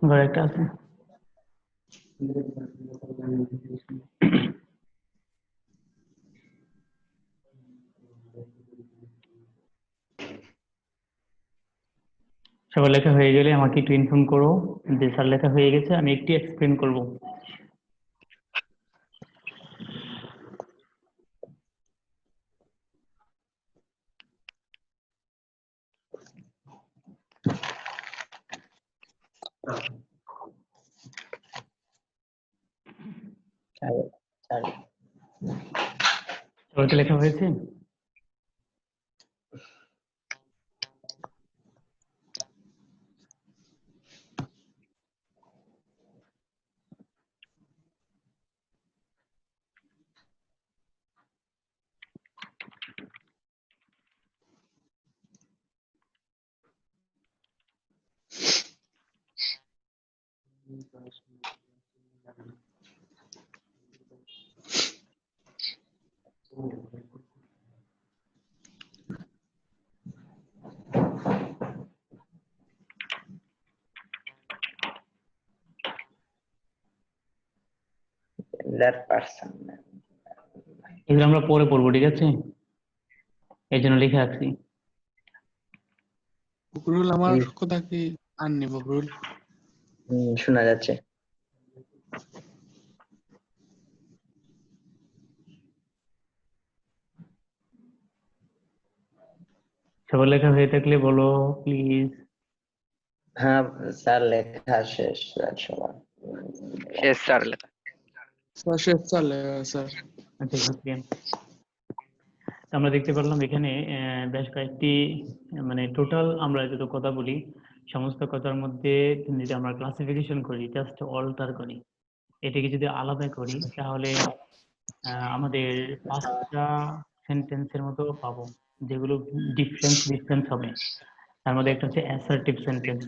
ঘরে একটা আছে। সবার লেখা হয়ে গেলে আমাকে একটু ইনফর্ম করো যে স্যার লেখা হয়ে গেছে, আমি একটু এক্সপ্লেন করব। সবাইকে লেখা হয়েছে? that person. এগুলো আমরা পরে পড়বো, ঠিক আছে? এই জন্য লিখে রাখছি। বকরুল, আমার কথা কি আননি? বকরুল, শোনা যাচ্ছে। সবার লেখা হয়ে থাকলে বলো প্লিজ। হ্যাঁ স্যার, লেখা শেষ স্যার সবার। শেষ স্যার লেখা। শেষ চলে স্যার। আচ্ছা, শুক্রিয়া। আমরা দেখতে পারলাম এখানে বেশ কয়েকটি, মানে টোটাল আমরা যত কথা বলি সমস্ত কথার মধ্যে যদি আমরা ক্লাসিফিকেশন করি, জাস্ট অল্টার করি, এটাকে যদি আলাদা করি, তাহলে আমাদের 5টা সেন্টেন্সের মতো পাবো, যেগুলো ডিফারেন্স হবে। তার মধ্যে একটা হচ্ছে অ্যাসার্টিভ সেন্টেন্স,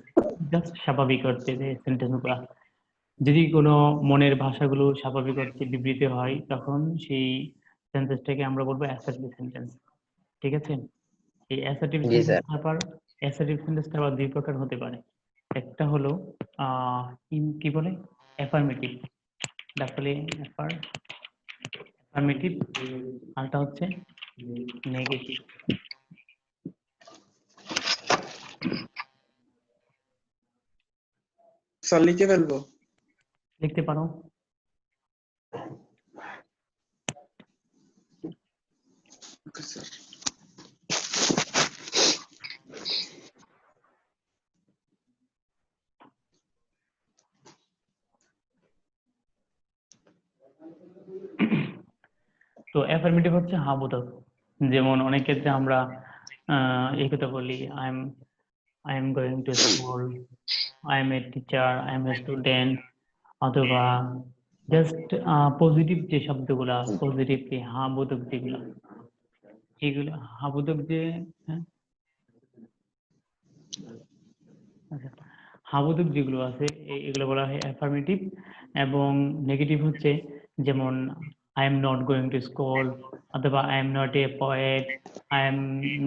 জাস্ট স্বাভাবিক অর্থে যে সেন্টেন্সগুলো, যদি কোনো মনের ভাষাগুলো স্বাভাবিক অর্থে বিবৃত হয়, তখন সেই সেন্টেন্সটাকে আমরা বলবো অ্যাসার্টিভ সেন্টেন্স, ঠিক আছে? এই অ্যাসার্টিভ জি স্যার। সেন্টেন্সটা আবার 2 প্রকার হতে পারে। একটা হলো কি বলে, অ্যাফার্মেটিভ, আসলে অ্যাফার্মেটিভ, আরটা হচ্ছে নেগেটিভ। স্যার লিখে ফেলবো? লিখতে পারো। Okay sir. তো অ্যাফার্মেটিভ হচ্ছে হা বোধক, যেমন অনেক ক্ষেত্রে আমরা এই কথা বলি, I am going to school, I M a teacher, I M a student, অথবা জাস্ট পজিটিভ যে শব্দগুলা, পজিটিভ কি হা বোধক যেগুলো, এগুলো হা বোধক যে, হ্যাঁ আচ্ছা, হা বোধক যেগুলো আছে এগুলো বলা হয় অ্যাফার্মেটিভ। এবং নেগেটিভ হচ্ছে যেমন I am not going to school, অথবা I am not a poet, I am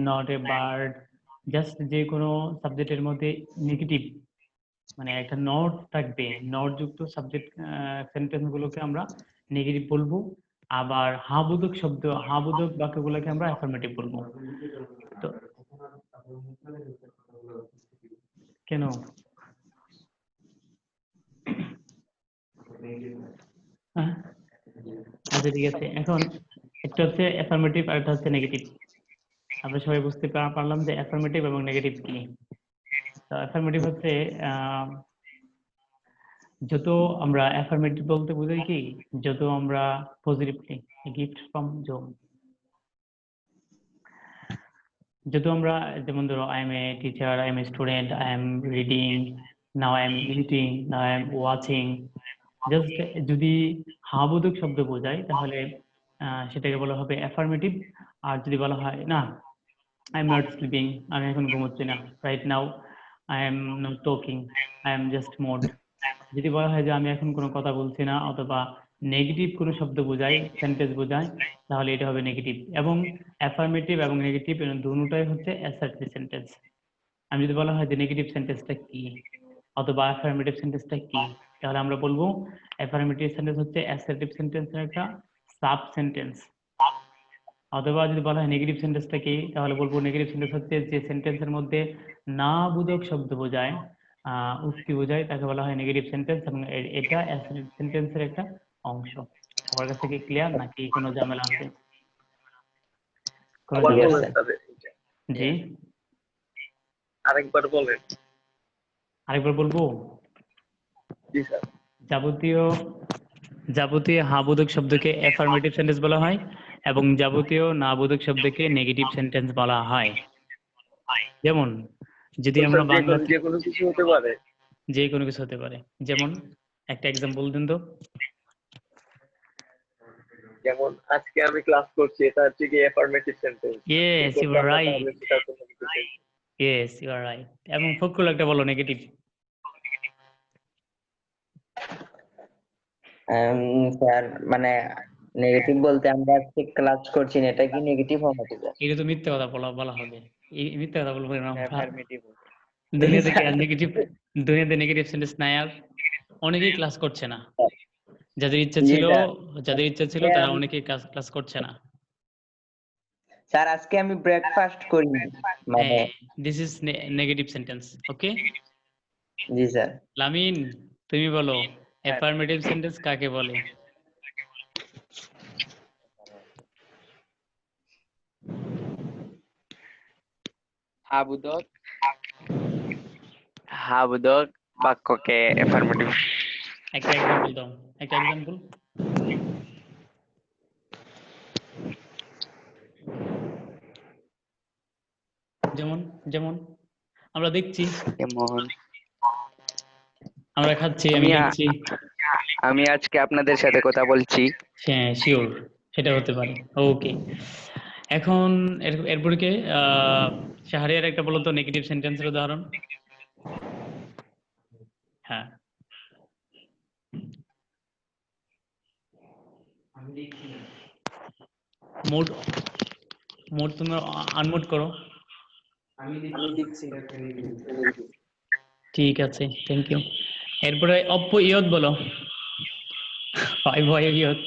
not a bird, just যে কোনো সাবজেক্টের মধ্যে নেগেটিভ, মানে একটা নট থাকবে, নট যুক্ত সাবজেক্ট সেন্টেন্স গুলোকে আমরা নেগেটিভ বলবো। আবার হাবোধক শব্দ, হাবোধক বাক্যগুলোকে আমরা অ্যাফার্মেটিভ বলবো। তো কেন? হ্যাঁ? আচ্ছা, ঠিক আছে। এখন একটা হচ্ছে অ্যাফার্মেটিভ আর একটা হচ্ছে নেগেটিভ। আমরা সবাই বুঝতে পারলাম যে অ্যাফার্মেটিভ এবং নেগেটিভ কি। তো অ্যাফার্মেটিভ হচ্ছে যত আমরা অ্যাফার্মেটিভ বলতে বুঝাই কি, যত আমরা পজিটিভলি গিফট ফ্রম জোন, যত আমরা, যেমন ধরো I M a teacher, I M a student, I am reading, now I am eating, now I am watching, just যদি হাবোধক শব্দ বোঝায় তাহলে সেটাকে বলা হবে অ্যাফার্মেটিভ। আর যদি বলা হয় না, আই এম নট স্লিপিং, আমি এখন ঘুমোচ্ছি না, right now I am not talking, I am just mode, যদি বলা হয় যে আমি এখন কোনো কথা বলছি না, অথবা নেগেটিভ কোনো শব্দ বোঝায়, সেন্টেন্স বোঝায়, তাহলে এটা হবে নেগেটিভ। এবং অ্যাফার্মেটিভ এবং নেগেটিভ দুটোটাই হচ্ছে অ্যাসার্টিভ সেন্টেন্স। আমি যদি বলা হয় যে নেগেটিভ সেন্টেন্সটা কি অথবা অ্যাফার্মেটিভ সেন্টেন্সটা কি, তাহলে আমরা বলবো অ্যাফার্মেটিভ সেন্টেন্স হচ্ছে অ্যাসার্টিভ সেন্টেন্সের একটা সাব সেন্টেন্স। অথবা যদি বলা হয় নেগেটিভ সেন্টেন্সটা কি, তাহলে বলবো নেগেটিভ সেন্টেন্স হচ্ছে যে সেন্টেন্সের মধ্যে না বোধক শব্দ বোঝায়, উক্তি বোঝায়, তাকে বলা হয় নেগেটিভ সেন্টেন্স, এবং এটা অ্যাসার্টিভ সেন্টেন্সের একটা অংশ। সবার কাছে কি ক্লিয়ার নাকি কোনো ঝামেলা আছে? কোনো আবার ঝামেলা? বলেন তবে। জি, আরেকবার বলেন। আরেকবার বলবো। জি স্যার। যাবতীয় যাবতীয় হাবোধক শব্দকে অ্যাফার্মেটিভ সেন্টেন্স বলা হয় এবং যাবতীয় না বোধক শব্দকে নেগেটিভ সেন্টেন্স বলা হয়। যেমন যদি আমরা বাংলা যে কোনো কিছু হতে পারে। যে কোনো কিছু হতে পারে, যেমন একটা এক্সাম্পল দিন তো। যেমন আজকে আমি ক্লাস করছি, এটা হচ্ছে কি affirmative sentence. Yes, you are right. তাহলে সেটা তো negative sentence. Yes, you are right. এবং ফকরুল একটা বলো নেগেটিভ। স্যার মানে নেগেটিভ বলতে আমরা আজকে ক্লাস করছি না, এটা কি নেগেটিভ হবে না? এটা তো মিথ্যা কথা বলা হবে। এই মিথ্যা কথা বলবো না আমরা। অ্যাফার্মেটিভ দুনিয়াতে কি আর নেগেটিভ, দুনিয়াতে নেগেটিভ সেন্টেন্স নাই আর? অনেকেই ক্লাস করছে না। যাদের ইচ্ছা জি ছিল, স্যার। তারা অনেকেই ক্লাস করছে না। স্যার আজকে আমি ব্রেকফাস্ট করিনি মানে। This is negative sentence. Okay, G sir. Lamine তুমি বলো অ্যাফার্মেটিভ সেন্টেন্স কাকে বলে? হাবোধক বাক্যকে অ্যাফার্মেটিভ। একটা এক্সাম্পল দাও, একটা এক্সাম্পল। যেমন যেমন আমরা দেখছি, যেমন আমরা খাচ্ছি, আমি দেখছি। আমি আজকে আপনাদের সাথে কথা বলছি। হ্যাঁ, শিওর, সেটা হতে পারে। ওকে, এখন এরপরে কে শাহরিয়ার একটা বলো তো নেগেটিভ সেন্টেন্সের উদাহরণ। হ্যাঁ, মোড মোড তোমরা আনমোড করো। ঠিক আছে, থ্যাংক ইউ। এরপরে অপ্প ইয়ত বলো। ভাই ভাই ইয়ত।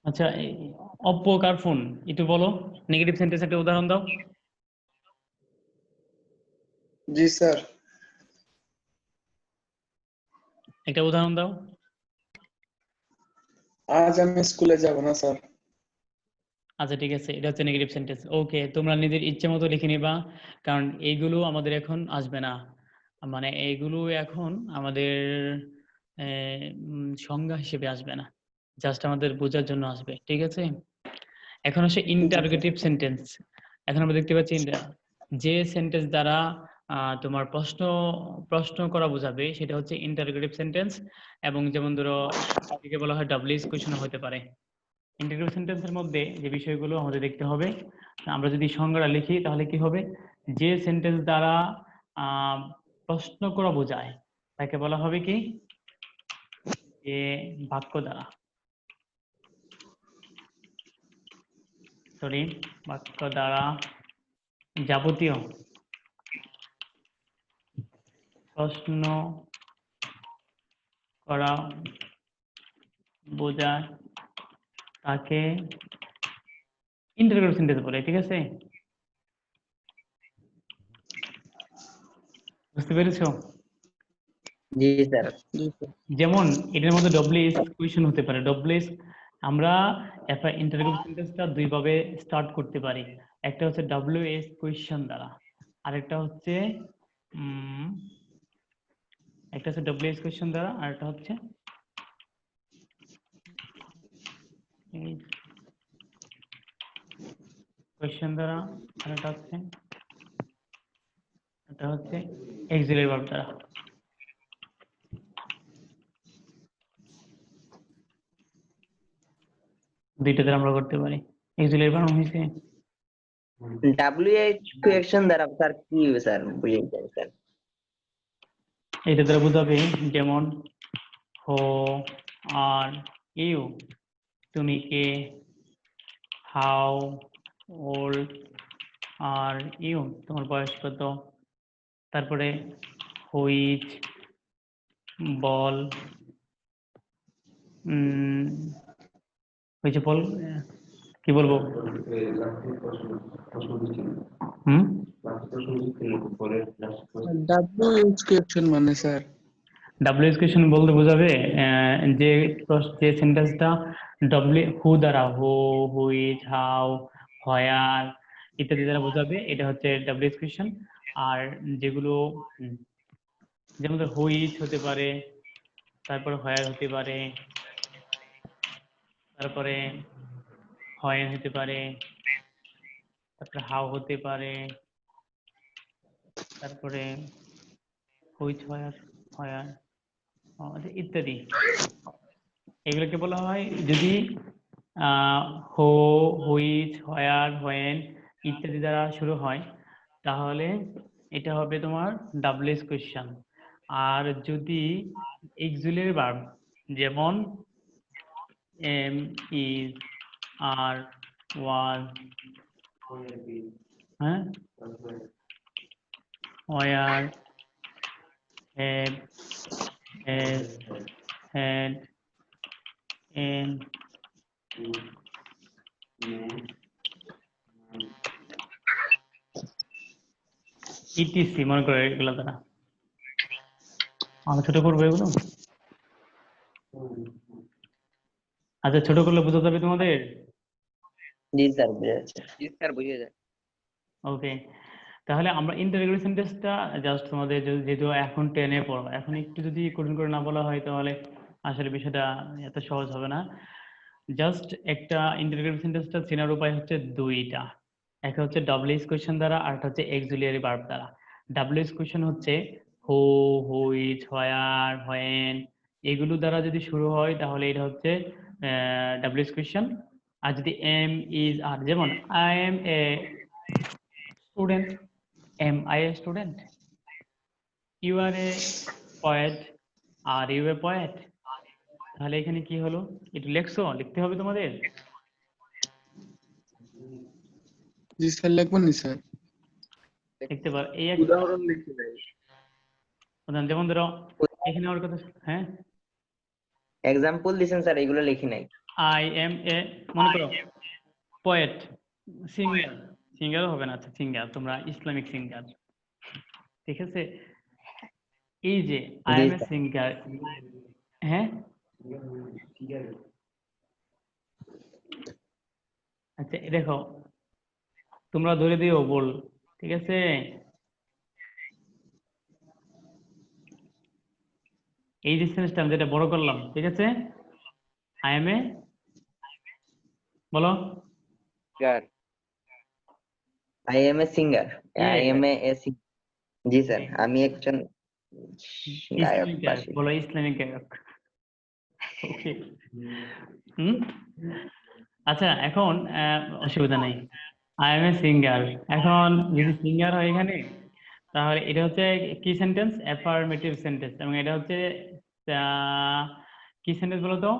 আচ্ছা, অপ্পো কার ফোন একটু বলো, নেগেটিভ সেন্টেন্স একটা উদাহরণ দাও। জি স্যার। একটা উদাহরণ দাও। আজ আমি স্কুলে যাব না স্যার। আচ্ছা ঠিক আছে, এটা হচ্ছে নেগেটিভ সেন্টেন্স। ওকে, তোমরা নিজের ইচ্ছে মতো লিখে নিবা, কারণ এইগুলো আমাদের এখন আসবে না, মানে এইগুলো এখন আমাদের সংজ্ঞা হিসেবে আসবে না, জাস্ট আমাদের বোঝার জন্য আসবে। ঠিক আছে, এখন আসে ইন্টারোগেটিভ সেন্টেন্স। এখন আমরা দেখতে পাচ্ছি যে সেন্টেন্স দ্বারা তোমার প্রশ্ন করা বোঝাবে সেটা হচ্ছে ইন্টারোগেটিভ সেন্টেন্স। এবং যেমন ধরো এটাকে বলা হয় ডাব্লিউএস কোয়েশ্চেন হতে পারে। ইন্টারোগেটিভ সেন্টেন্সের মধ্যে যে বিষয়গুলো আমাদের দেখতে হবে, আমরা যদি সংজ্ঞাটা লিখি তাহলে কি হবে, যে সেন্টেন্স দ্বারা প্রশ্ন করা বোঝায় তাকে বলা হবে কি, যে বাক্য দ্বারা, বাক্য দ্বারা যাবতীয় প্রশ্ন করা বোঝায় তাকে ইন্টারোগেটিভ সেন্টেন্স বলে। ঠিক আছে, বুঝতে পেরেছো? জি স্যার। যেমন এটার মধ্যে ডব্লিউএস কোয়েশ্চেন হতে পারে। ডব্লিউএস আমরা ইন্টারোগেটিভ সেন্টেন্সটা দুই ভাবে স্টার্ট করতে পারি। একটা হচ্ছে ডব্লিউএস কোয়েশ্চেন দ্বারা, আরেকটা হচ্ছে ডব্লিউএস কোয়েশ্চেন দ্বারা, আরেকটা হচ্ছে কোয়েশ্চেন দ্বারা, আরেকটা হচ্ছে অক্সিলারি ভার্ব দ্বারা। দুইটাতে আমরা করতে পারি। অক্সিলারি ভার্ব হয়েছে WH কোয়েকশন দ্বারা স্যার কি স্যার বুঝে যাই স্যার? এটা দ্বারা বোঝাবে যেমন হো আর ইউ, তুমি কে, হাউ ওল্ড আর ইউ, তোমার বয়স কত, তারপরে হুইচ, বল, হয়েছে বল, কি বলবো? হুম, WH কোয়েকশন মানে স্যার ডাব্লিউএস কোয়েশ্চেন বলতে বোঝাবে যে যে সেন্টেন্সটা হু দ্বারা, হু, হুইচ, হাউ, হোয়ার ইত্যাদি দ্বারা বোঝাবে, এটা হচ্ছে ডাব্লিউএস কোয়েশ্চেন। আর যেগুলো যেমন হুইচ হতে পারে, তারপরে হোয়ার হতে পারে, তারপরে হোয়েন হতে পারে, তারপরে হাউ হতে পারে, তারপরে হুইচ, হোয়ার, হোয়ার ইত্যাদি। এগুলোকে বলা হয় যদি হো, হুইচ, হোয়ার, হোয়েন ইত্যাদি দ্বারা শুরু হয়, তাহলে এটা হবে তোমার ডাব্লিউএস কোয়েশ্চেন। আর যদি অক্সিলারি ভার্ব যেমন এম, ইজ, আর, ওয়াজ, হ্যাঁ, were, had, has, had, am, etc মনে করে এগুলো দ্বারা। আমি ছোট করবো এগুলো? আচ্ছা, ছোট করলে বোঝা যাবে তোমাদের? জি স্যার বুঝে যাচ্ছে। জি স্যার বুঝে যায়। ওকে, তাহলে আমরা ইন্টারোগেটিভ সেন্টেন্সটা জাস্ট তোমাদের যেহেতু এখন 10-এ পড়ো, এখন একটু যদি কঠিন করে না বলা হয় তাহলে আসলে বিষয়টা এত সহজ হবে না। জাস্ট একটা ইন্টারোগেটিভ সেন্টেন্সটা চেনার উপায় হচ্ছে দুইটা, একটা হচ্ছে ডাব্লিউএস কোয়েশ্চেন দ্বারা, আর একটা হচ্ছে অক্সিলিয়ারি ভার্ব দ্বারা। ডাব্লিউএস কোয়েশ্চেন হচ্ছে হু, হুইচ, হোয়ার, হোয়েন এগুলো দ্বারা যদি শুরু হয় তাহলে এটা হচ্ছে ডাব্লিউএস কোয়েশ্চেন। আর যদি এম, ইজ, আর, যেমন I M a student, am I a student? You are a poet, are you a poet? তাহলে এখানে কি হলো, একটু লিখতে হবে তোমাদের। জি স্যার লিখবেন নি স্যার? লিখতে পারো, এই একটা উদাহরণ লিখি নাই। উদাহরণ, যেমন ধরো এখানে আমার কথা, হ্যাঁ, এক্সাম্পল দিছেন স্যার, এগুলো লিখি নাই। আই এম এ, মনে করো পোয়েট, সিঙ্গার, সিঙ্গারও হবে না, আচ্ছা সিঙ্গার, তোমরা ইসলামিক সিঙ্গার, ঠিক আছে? এই যে আই জি এম এ স্যার। সিঙ্গার, হ্যাঁ, আচ্ছা দেখো তোমরা ধরে দিও বল, ঠিক আছে? এই ডিস্টেন্সটা আমি যেটা বড় করলাম, ঠিক আছে? আই এম এ, বলো। Sir I M a singer, I M A G sir, আমি একজন গায়ক ইসলামিক বা গায়ক, বলো ইসলামিক গায়ক। ওকে, আচ্ছা এখন অসুবিধা নাই, আই এম এ সিঙ্গার। এখন যদি সিঙ্গার হয় এখানে, তাহলে এটা হচ্ছে কি সেন্টেন্স? Affirmative sentence. এবং এটা হচ্ছে কি সেন্টেন্স বলো তো?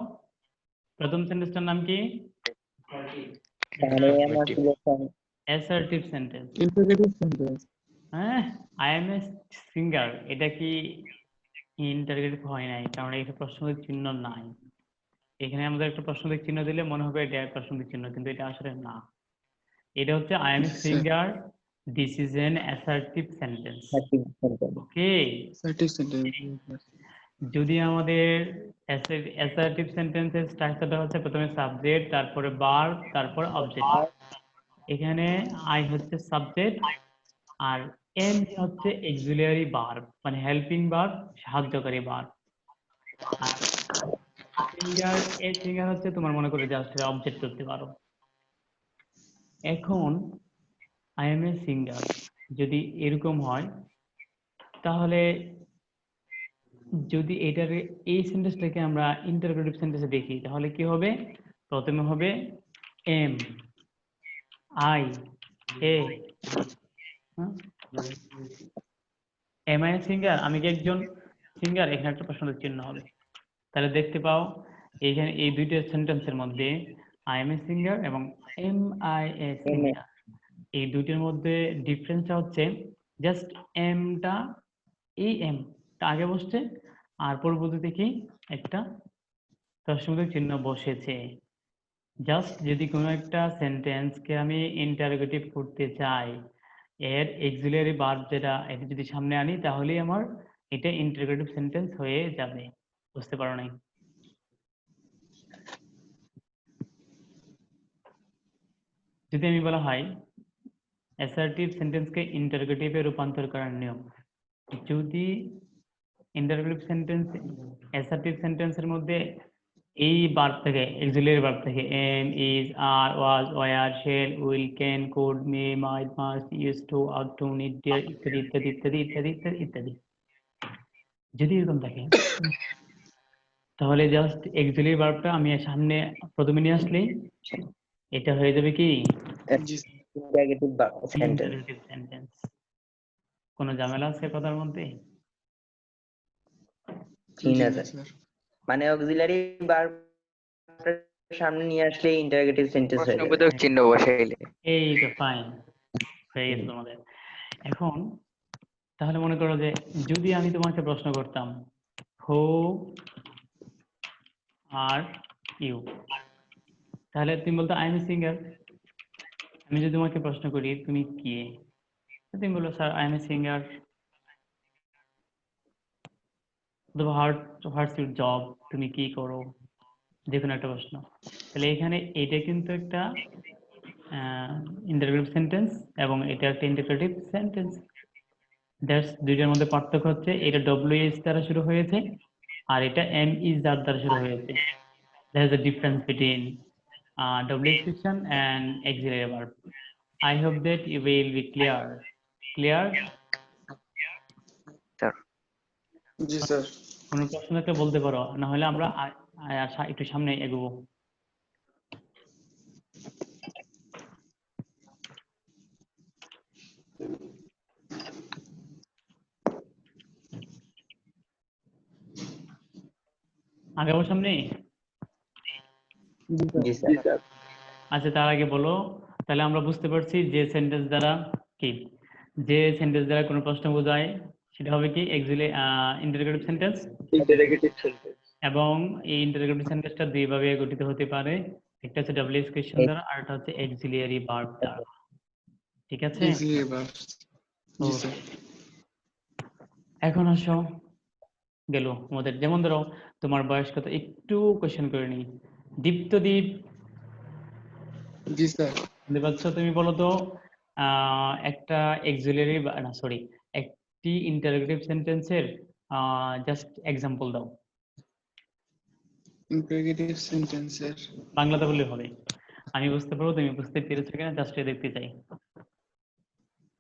প্রথম সেন্টেন্সটার নাম কি? আমি আমার selection assertive sentence. Interrogative sentence. হ্যাঁ, আই এম এ সিঙ্গার, এটা কি ইন্টারোগেটিভ হয় নাই, কারণ এটা প্রশ্নবোধক চিহ্ন নাই। এখানে আমাদের একটা প্রশ্নবোধক চিহ্ন দিলে মনে হবে এটা প্রশ্নবোধক চিহ্ন, কিন্তু এটা আসলে না। এটা হচ্ছে I M a singer, this is an assertive sentence. Okay, assertive sentence. যদি আমাদের অ্যাসার্টিভ সেন্টেন্সের স্ট্রাকচারটা হচ্ছে প্রথমে সাবজেক্ট, তারপরে ভার্ব, তারপর অবজেক্ট। এখানে আই হচ্ছে সাবজেক্ট, আর এম হচ্ছে অক্সিলিয়ারি ভার্ব, মানে হেল্পিং ভার্ব, সাহায্যকারী ভার্ব। আর সিঙ্গার, এ সিঙ্গার হচ্ছে তোমার মনে করে জাস্ট অবজেক্ট করতে পারো। এখন আই এম এ সিঙ্গার যদি এরকম হয়, তাহলে যদি এটার এই সেন্টেন্সটাকে আমরা ইন্টারোগেটিভ সেন্টেন্সে দেখি, তাহলে কি হবে? প্রথমে হবে am, I, a am I singer, আমি কি একজন সিঙ্গার? এখানে একটা প্রশ্নের চিহ্ন হবে। তাহলে দেখতে পাও এইখানে এই দুইটা সেন্টেন্সের মধ্যে আই এম এ সিঙ্গার এবং এম আই এ সিঙ্গার, এই দুইটার মধ্যে ডিফারেন্সটা হচ্ছে জাস্ট এমটা, এই এমটা আগে বসছে আর পরবর্তীতে কি একটা প্রশ্নবোধক চিহ্ন বসেছে। জাস্ট যদি কোনো একটা সেন্টেন্সকে আমি ইন্টারোগেটিভ করতে চাই, এর অক্সিলিয়ারি ভার্ব যেটা, এটা যদি সামনে আনি তাহলেই আমার এটা ইন্টারোগেটিভ সেন্টেন্স হয়ে যাবে। বুঝতে পারো নাই? যদি আমি বলা হয় অ্যাসার্টিভ সেন্টেন্সকে ইন্টারোগেটিভে রূপান্তর করার নিয়ম, যদি ইন্টারোগেটিভ সেন্টেন্স অ্যাসার্টিভ সেন্টেন্সের মধ্যে এই ভার্ব থেকে, অক্সিলিয়ারি ভার্ব থেকে am, is, are, was, were, shall, will, can, could, may, might, must, used to, ought to, need, dare ইত্যাদি ইত্যাদি ইত্যাদি ইত্যাদি ইত্যাদি ইত্যাদি যদি এরকম থাকে, তাহলে জাস্ট অক্সিলিয়ারি ভার্বটা আমি সামনে প্রথমে নিয়ে আসলেই এটা হয়ে যাবে কি জি ইন্টারোগেটিভ সেন্টেন্স। Interrogative sentence. কোনো ঝামেলা আছে কথার মধ্যে? জি না না স্যার, স্যার। মানে অক্সিলারি ভার্ব সামনে নিয়ে আসলে ইন্টারোগেটিভ সেন্টেন্স হয়ে যাবে। প্রশ্নবোধক চিহ্ন বসাইলে। এই তো ফাইন হয়ে গেছে তোমাদের। এখন তাহলে মনে করো যে যদি আমি তোমাকে প্রশ্ন করতাম হু আর ইউ, তাহলে তুমি বলতো আই এম এ সিঙ্গার। আমি যদি তোমাকে প্রশ্ন করি তুমি কে, তুমি বলো sir I M a singer. অথবা হোয়াটস ইউর জব, তুমি কি করো, যে কোনো একটা প্রশ্ন। তাহলে এখানে এটা কিন্তু একটা ইন্টারোগেটিভ সেন্টেন্স এবং এটা একটা ইন্টারোগেটিভ সেন্টেন্স। দ্যাটস দুইটার মধ্যে পার্থক্য হচ্ছে এটা ডব্লিউএস দ্বারা শুরু হয়েছে আর এটা এম ইজ দ্বারা শুরু হয়েছে। There is a difference between WH question and auxiliary verb. I hope that you will be clear. Clear? Sir G sir. কোনো প্রশ্ন থাকলে বলতে পারো, না হলে আমরা একটু সামনে এগোবো। আগাবো সামনে? জি স্যার। আচ্ছা তার আগে বলো, তাহলে আমরা বুঝতে পারছি যে সেন্টেন্স দ্বারা কি, যে সেন্টেন্স দ্বারা কোনো প্রশ্ন বোঝায় সেটা হবে কি ইন্টারোগেটিভ সেন্টেন্স, ইন্টারোগেটিভ সেন্টেন্স। এবং এই ইন্টারোগেটিভ সেন্টেন্সটা দুই ভাবে গঠিত হতে পারে, একটা হচ্ছে ডব্লিউএস কোয়েশ্চেন দ্বারা আর একটা হচ্ছে অক্সিলিয়ারি ভার্ব দ্বারা। ঠিক আছে? Auxiliary verb. জি Okay. স্যার। এখন আসো গেল আমাদের, যেমন ধরো তোমার বয়স কত, একটু কোয়েশ্চেন করে নিই। দীপ্তদীপ, জি স্যার। শুনতে পাচ্ছ? তুমি বলো তো একটা অক্সিলিয়ারি, না সরি, একটি ইন্টারোগেটিভ সেন্টেন্সের জাস্ট এক্সাম্পল দাও। ইন্টারোগেটিভ সেন্টেন্সের বাংলাতে বললে হবে, আমি বুঝতে পারবো তুমি বুঝতে পেরেছো কিনা জাস্ট দেখতে চাই।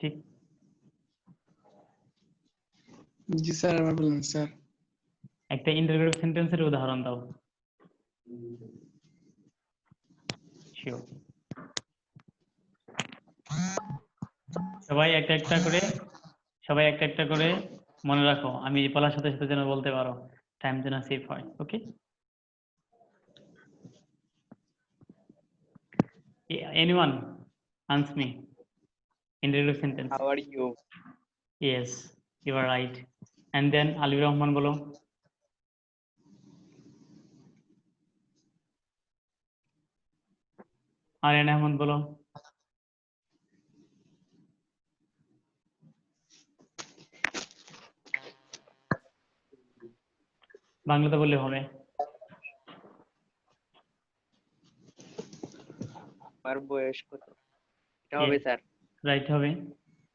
ঠিক? জি স্যার, আবার বলুন স্যার। একটা ইন্টারোগেটিভ সেন্টেন্সের উদাহরণ দাও। শিওর। সবাই একটা একটা করে মনে রাখো, আমি বলার সাথে সাথে যেন বলতে পারো, টাইম যেন সেভ হয়। Okay? Anyone answer me interrogative sentence? How are you? Yes, you are right. And then Alif Rahman বলো। আরিয়ান আহমদ বলো। বাংলাতে বললে হবে। আমার বয়স কত? এটা হবে স্যার। রাইট হবে।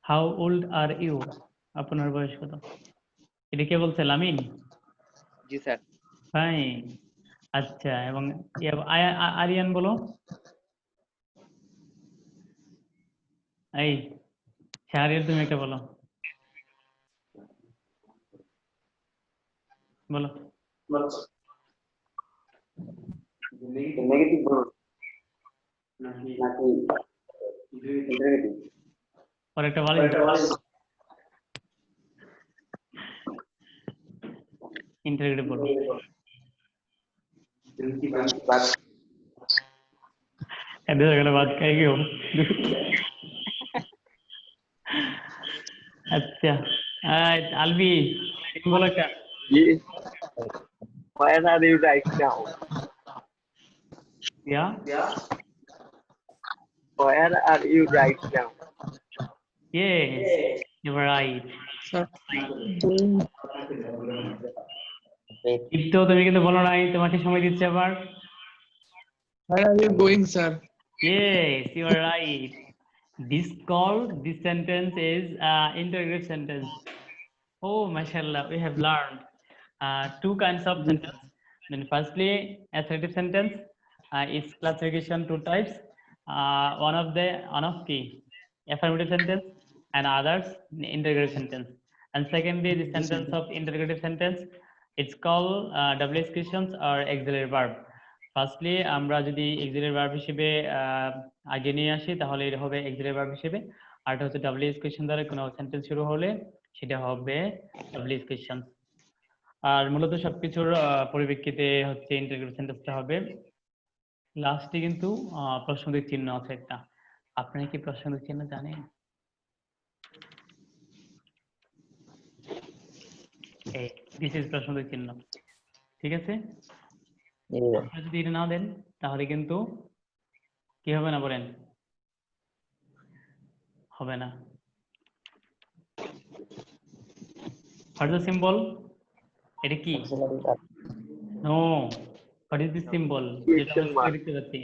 হাউ ওল্ড আর ইউ, আপনার বয়স কত? এটা কে বলছে? লামিন? জি স্যার। ফাইন। আচ্ছা, এবং আরিয়ান বলো। এই শাহরিয়ার, তুমি একটা বলো। বলো। নেগেটিভ বলুন নাকি ইন্টারোগেটিভ? और একটা বালিশ ইন্টারগ্রেটিভ বলো এদের এখানে বাদ খাই গিয়ে আচ্ছা আলবি তুমি বলো একটা Yes. Where are you right now? Yeah Where are you right now? yes you were right Sir. দীপ্ত তুমি কিন্তু বলো নাই তোমাকে সময় দিচ্ছে আবার Where are you going, sir? yes you are right this sentence is interrogative sentence oh mashallah we have learned two kinds of sentence then firstly assertive sentence its classification two types one of the affirmative sentence and others interrogative sentence and secondly the sentence of interrogative sentence it's called WH questions or auxiliary verb firstly আমরা যদি auxiliary verb হিসেবে আগে নিয়ে আসি তাহলে এটা হবে auxiliary verb হিসেবে আর এটা হচ্ছে WH কোয়েশ্চেন দ্বারা কোনো সেন্টেন্স শুরু হলে সেটা হবে WH কোয়েশ্চেন আর মূলত সবকিছুর পরিপ্রেক্ষিতে হচ্ছে ইন্টারগ্রেটিভ সেন্টেন্সটা হবে লাস্টে কিন্তু প্রশ্নবোধক চিহ্ন আছে একটা আপনারা কি প্রশ্নবোধক চিহ্ন জানেন এই দিস ইজ প্রশ্নবোধক চিহ্ন ঠিক আছে আপনারা যদি এটা না দেন তাহলে কিন্তু কি হবে না বলেন হবে না হোয়াট ইজ দ্য সিম্বল এটা কি know what is the symbol যেটা Question আমরা mark. দেখতে পাচ্ছি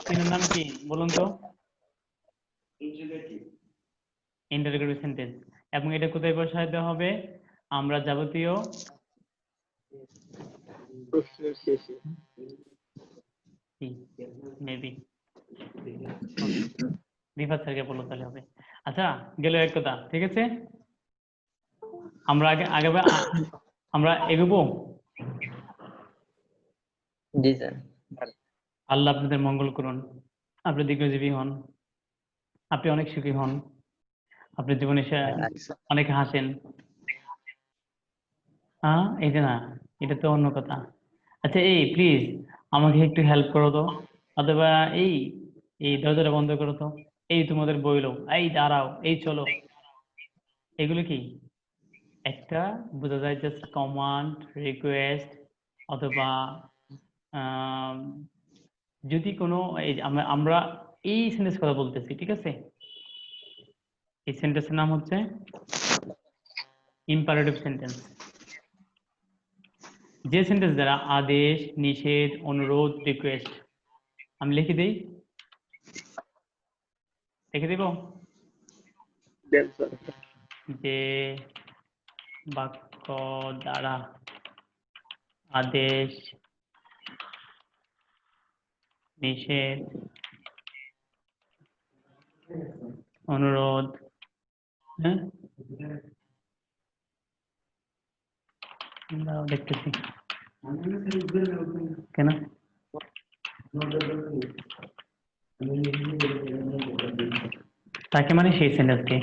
চিহ্নের নাম কি বলুন তো ইন্টারোগেটিভ সেন্টেন্স এবং এটা কোথায় বসাতে হবে আমরা যাবতীয় প্রশ্নের শেষে মেবি রিফাত স্যারকে বলো তাহলে হবে আচ্ছা গেল এক কথা ঠিক আছে আমরা আগে আমরা এগোবো জি স্যার আল্লাহ আপনাদের মঙ্গল করুন আপনি দীর্ঘজীবী হন আপনি অনেক সুখী হন আপনি জীবনে অনেক হাসেন হ্যাঁ এই যে না এটা তো অন্য কথা আচ্ছা এই প্লিজ আমাকে একটু হেল্প করো তো অথবা এই এই দরজাটা বন্ধ করো তো এই তোমাদের বইলো এই দাঁড়াও এই চলো এগুলো কি একটা বোঝা যায় জাস্ট কমান্ড রিকোয়েস্ট অথবা যদি কোনো এই আমরা এই সেন্টেন্স কথা বলতেছি ঠিক আছে এই সেন্টেন্সের নাম হচ্ছে ইম্পারেটিভ সেন্টেন্স যে সেন্টেন্স দ্বারা আদেশ নিষেধ অনুরোধ রিকোয়েস্ট আমি লিখে দেই লিখে দেব দেন স্যার যে বাক্য দ্বারা আদেশ নিষেধ অনুরোধ হ্যাঁ দেখতেছি কেন তাকে মানে সেই সেন্টেন্সকে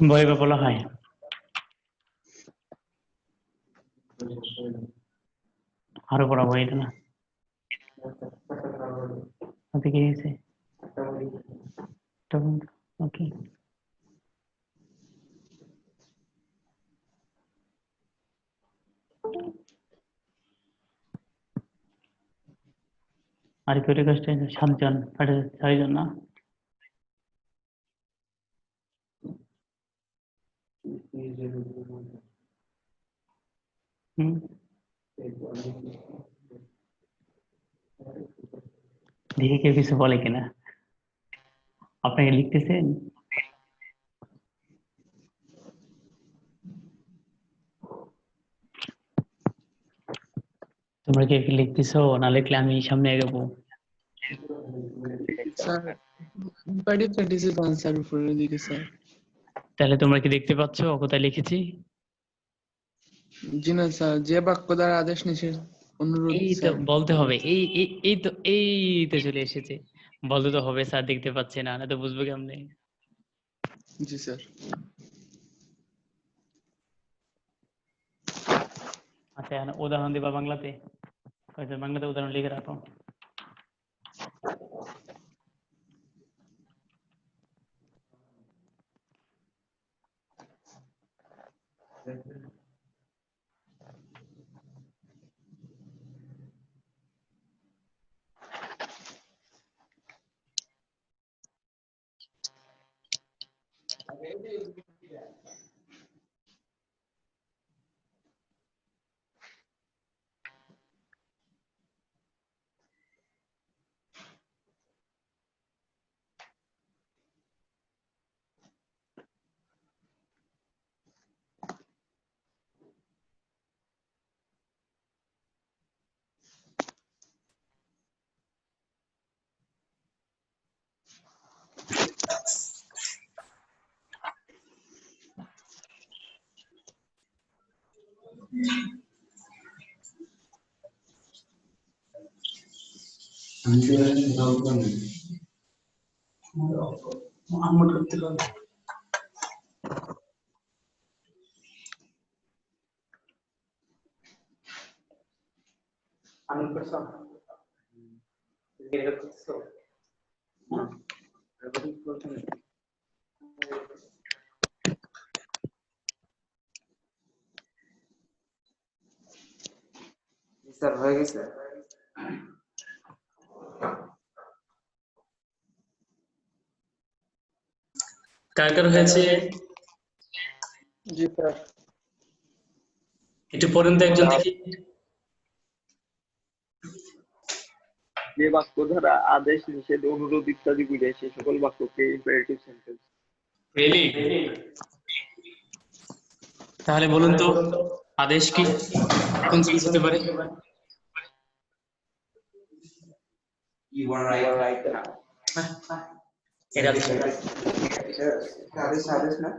বইবে বলা হয় আরো পড়াবো এটা না হাতে কি হয়েছে ওকে আর কি রিকোয়েস্ট 7 জন 6 জন না দেখি কেউ কিছু বলে কিনা আপনাকে লিখতেছেন তোমরা কি কি লিখতেছো? না লিখলে আমি সামনে এগোবো। স্যার ইম্পারেটিভ সেন্টেন্সেস আনসার উপরের দিকে স্যার। তাহলে তোমরা কি দেখতে পাচ্ছ কোথায় লিখেছি? জি না স্যার, যে বাক্য দ্বারা আদেশ নিষেধ অনুরোধ এই তো স্যার। বলতে হবে, এই তো চলে এসেছে। বলতে তো হবে স্যার, দেখতে পাচ্ছি না, না তো বুঝবো কেমনে? জি স্যার। আচ্ছা, এখন উদাহরণ দিবা বাংলাতে? বাংলাতে উদাহরণ লিখে রাখো। স্যার হয়ে গেছে। কার কার হয়েছে? জি স্যার। একটু পড়েন তো একজন দেখি। যে বাক্য দ্বারা আদেশ নিষেধ অনুরোধ ইত্যাদি বুঝায় সে সকল বাক্যকে ইম্পারেটিভ সেন্টেন্স। রিয়েলি? তাহলে বলুন তো আদেশ কি, কোন জিনিস হতে পারে? You are right now. এটা আদেশ আদেশ না।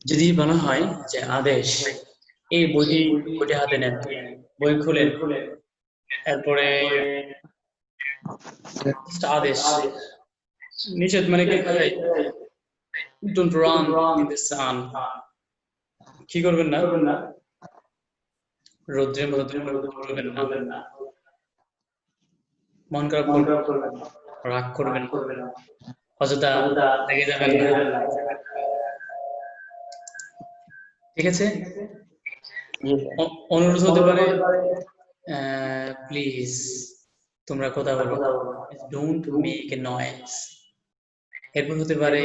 যদি বলা হয় যে আদেশ, এই বইটি হাতে নেন, বই খুলেন, এরপরে আদেশ। নিষেধ মানে কি? Don't run in the sun. কি করবেন না? রৌদ্রের মধ্যে করবেন না। মন খারাপ করবেন না, রাগ করবেন না, অযথা লেগে যাবেন না। ঠিক আছে? অনুরোধ হতে পারে প্লিজ তোমরা কথা বলো, ডোন্ট মেক এ নয়েজ। এরপর হতে পারে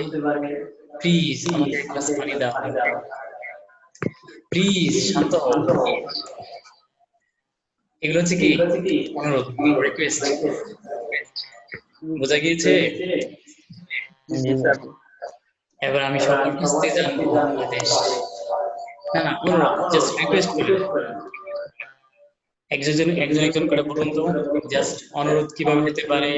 প্লিজ আমাকে এক গ্লাস পানি দাও, প্লিজ শান্ত হও। এগুলো হচ্ছে কি? অনুরোধ, রিকোয়েস্ট। বোঝা গিয়েছে? জি স্যার। এবার আমি সবার কাছ থেকে জানবো আদেশ, না অনুরোধ, জাস্ট রিকোয়েস্ট করি। একজন করে বলুন তো, জাস্ট অনুরোধ কিভাবে হতে পারে?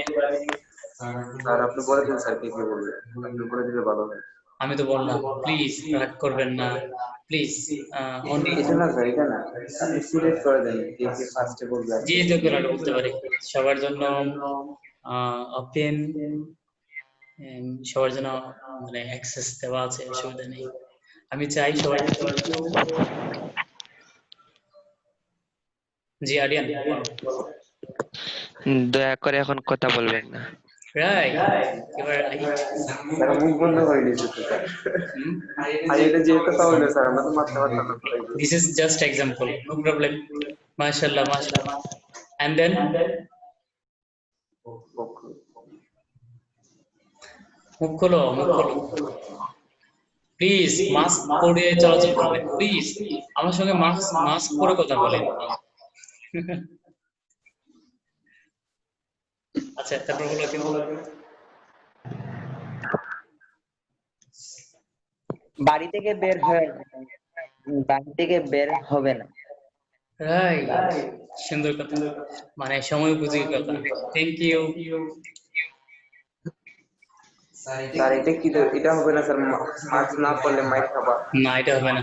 স্যার আপনি বলে দিন স্যার কি কি বলবেন, আপনি বলে দিলে ভালো হয়। আমি তো বললাম প্লিজ রাগ করবেন না, প্লিজ। এটা না স্যার, এটা না, আপনি সিলেক্ট করে দেন কে কে ফার্স্টে বলবে। যে যে করে বলতে পারি, সবার জন্য ওপেন, সবার জন্য মানে অ্যাক্সেস দেওয়া আছে, অসুবিধা নেই। আমি চাই সবাই একটু, জি আরিয়ান বলো। দয়া করে এখন কথা বলবেন না। রাইট, এবার রাইট। স্যার মুখ বন্ধ করে দিয়েছে তো স্যার। আর এটা যে কথা বললো স্যার, আমরা তো মারতে পারতাম না। This is just example, no problem. মাশাআল্লাহ মাশাআল্লাহ। এন্ড দেন মুখ খোলো। প্লিজ মাস্ক পরে চলাচল করবেন, প্লিজ আমার সঙ্গে মাস্ক পরে কথা বলেন। আচ্ছা, তারপর হলো কি? বাড়ি থেকে বের হবে না। রাইট, সুন্দর কথা, মানে সময় উপযোগী কথা। Thank you. স্যার এটা কি এটা হবে না স্যার, মার্কস না পড়লে মাইর খাবা। না, এটা হবে না,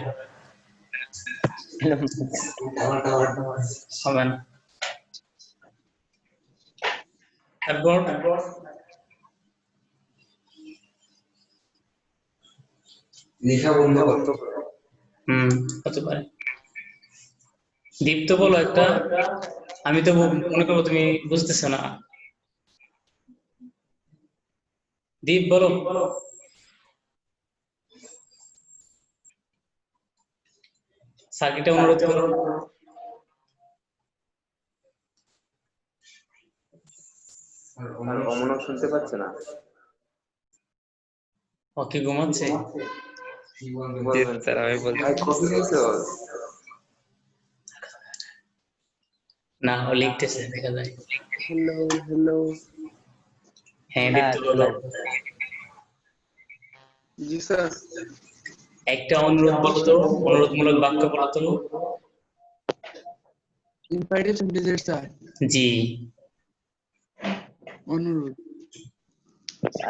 হবে না। তারপর লেখা বন্ধ করো। হতে পারে। দীপ্ত বলো একটা, আমি তো মনে করবো তুমি বুঝতেছো না। দীপ বলো। সার্কিটে অনুরোধ করো। আর অমনও শুনতে পাচ্ছে না। ও কি ঘুমাচ্ছে? জি স্যার, আমি বলছি। ভাই কফি খাইছো? না, ও লিখতেছে, দেখা যায়। Hello, hello. হ্যাঁ, দীপ্ত বলো। জি স্যার। একটা অনুরোধ বলো তো, অনুরোধমূলক বাক্য বলো তো। Imperative sentences sir. জি। অনুরোধ।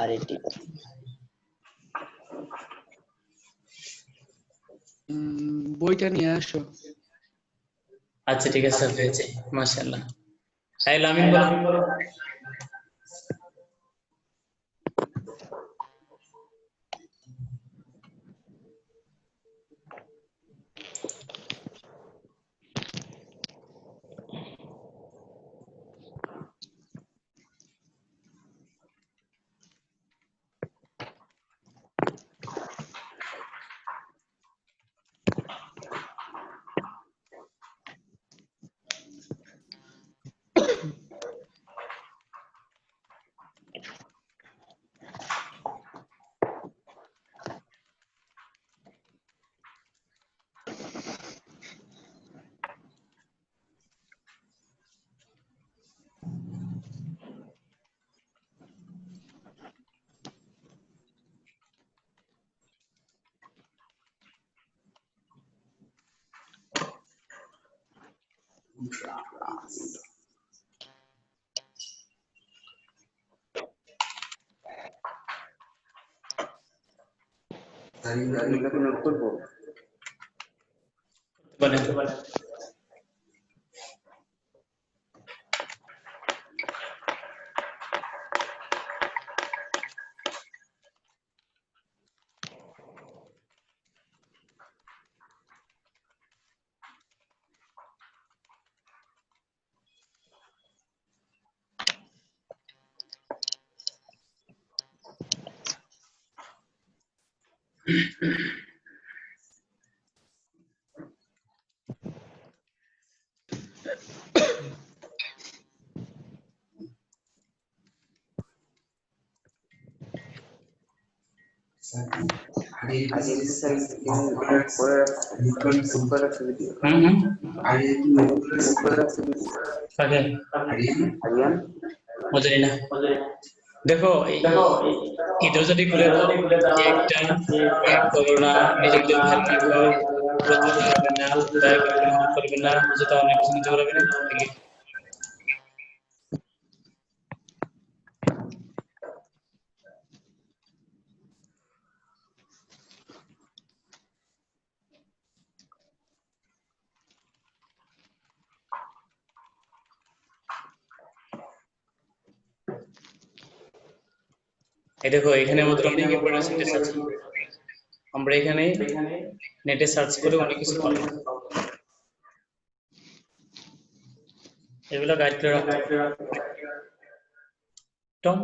আর এটি বইটা নিয়ে আসো। আচ্ছা ঠিক আছে, হয়েছে, মাশাআল্লাহ। এই লামিন বলো। এগুলোকে নোট করবো। বলেন। দেখো এটা যদি খুলে দাও যে একটা করোনা নিজের ধ্যান রাখো, প্রতিদিন করবেন না, দয়া করে গ্রহণ করবেন না, যেটা অনেক কিছু নিতে পারবেন না। এই দেখো এখানে আমাদের অনেক ইম্পর্টেন্ট সেন্টেন্স আছে, আমরা এখানে নেটে সার্চ করে অনেক কিছু পাবো, এগুলো গাইড করে রাখতে হবে। Tom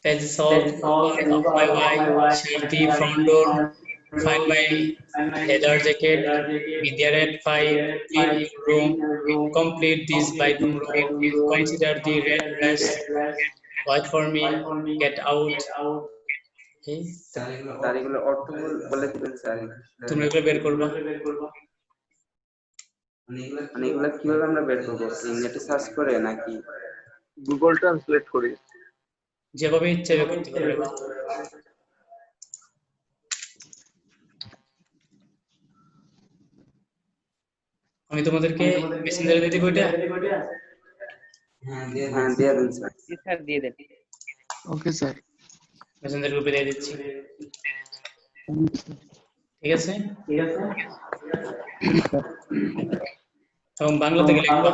as salt of my wife shut the front door, find my leather jacket, be there at 5, clean your room, complete this by tomorrow, consider the red dress, wait for me, get out. Sir এগুলো অর্থ বলে দিবেন sir. তুমি এগুলো বের করবা, মানে এগুলো কিভাবে আমরা বের করবো? নেটে সার্চ করে নাকি গুগল ট্রান্সলেট করে? যেভাবে ইচ্ছা বের করতে পারবে। আমি তোমাদেরকে মেসেঞ্জারে দিতে কইটা হ্যাঁ দিয়ে দেন স্যার। জি স্যার দিয়ে দেন। Okay, sir. মেসেঞ্জার গ্রুপে দিয়ে দিচ্ছি, ঠিক আছে? এবং বাংলা থেকে লিখবা।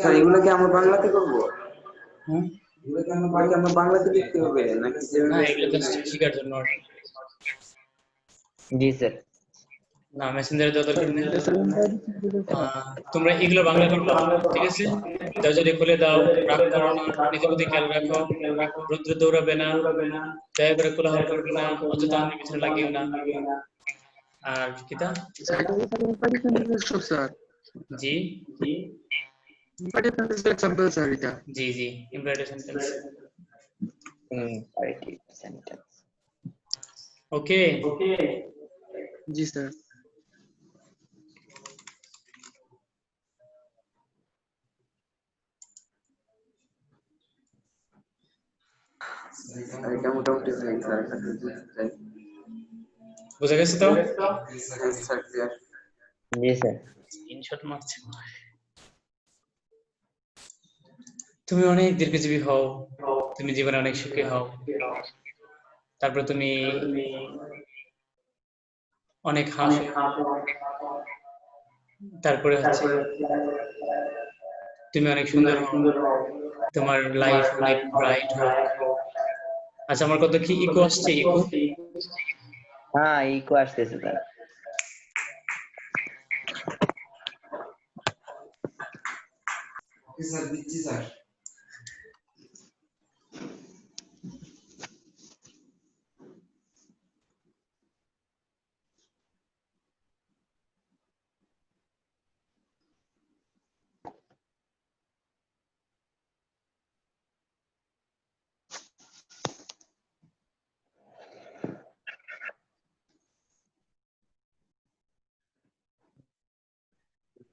স্যার এগুলো কি আমরা বাংলাতে করবো? হুম? এগুলো কি আমরা বাংলাতে লিখতে হবে নাকি না, যেভাবে এগুলো জাস্ট শেখার জন্য আর কি। জি স্যার। না, মেসেঞ্জারে দেওয়া দরকার নেই। তোমরা এগুলো বাংলা করবা, ঠিক আছে? দরজাটি খুলে দাও, রাগ করো না, নিজের প্রতি খেয়াল রাখো, রৌদ্র দৌড়াবে না, দয়া করে কোলাহল করবে না, অযথা অন্যের পিছনে লাগিও না। আর কিতা? Sir. জি Imperative sentence example, sir. এটা। জি জি, ইম্পারেটিভ সেন্টেন্স। Imperative sentence. ওকে, জি, sir. স্যার এটা মোটামুটি হয়ে গেছে, আর একটা যদি চাই। বুঝা গেছে তো? হ্যাঁ স্যার ক্লিয়ার। জি স্যার। স্ক্রিনশট মারছি। তুমি অনেক দীর্ঘজীবী হও, তুমি জীবনে অনেক সুখী হও, তারপর তুমি অনেক হাসো, তারপরে হচ্ছে তুমি অনেক সুন্দর হও, তোমার লাইফ অনেক ব্রাইট হোক। আচ্ছা, আমার কথা কি ইকো আসছে? ইকো? হ্যাঁ ইকো আসতেছে স্যার। ওকে স্যার দিচ্ছি স্যার।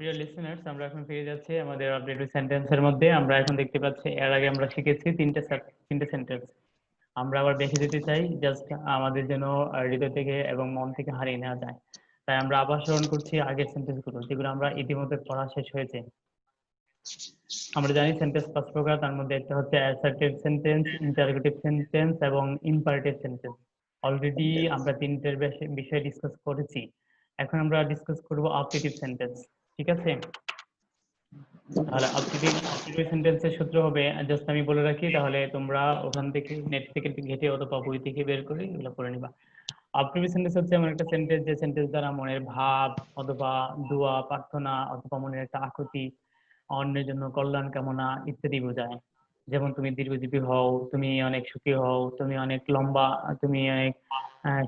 প্রিয় লিসেনার্স, আমরা এখন ফিরে যাচ্ছি আমাদের আপডেটেড সেন্টেন্সের মধ্যে। আমরা এখন দেখতে পাচ্ছি এর আগে আমরা শিখেছি তিনটে সেন্টেন্স। আমরা আবার দেখে যেতে চাই, জাস্ট আমাদের যেন হৃদয় থেকে এবং মন থেকে হারিয়ে নেওয়া যায়। তাই আমরা আবার স্মরণ করছি আগের সেন্টেন্সগুলো, যেগুলো আমরা ইতিমধ্যে পড়া শেষ হয়েছে। আমরা জানি সেন্টেন্স 5 প্রকার, তার মধ্যে একটা হচ্ছে অ্যাসার্টিভ সেন্টেন্স, ইন্টারোগেটিভ সেন্টেন্স এবং ইম্পারেটিভ সেন্টেন্স। অলরেডি আমরা তিনটের বিষয়ে ডিসকাস করেছি। এখন আমরা ডিসকাস করব অবজেক্টিভ সেন্টেন্স, ঠিক আছে? তাহলে অবজেক্টিভ সেন্টেন্সের সূত্র হবে, জাস্ট আমি বলে রাখি, তাহলে তোমরা ওখান থেকে নেট থেকে ঘেটে অথবা বই থেকে বের করে এগুলো করে নিবা। অবজেক্টিভ সেন্টেন্স হচ্ছে এমন একটা সেন্টেন্স যে সেন্টেন্স দ্বারা মনের ভাব অথবা দোয়া, প্রার্থনা অথবা মনের একটা আকুতি, অন্যের জন্য কল্যাণ কামনা ইত্যাদি বোঝায়। যেমন তুমি দীর্ঘজীবী হও, তুমি অনেক সুখী হও, তুমি অনেক লম্বা, তুমি অনেক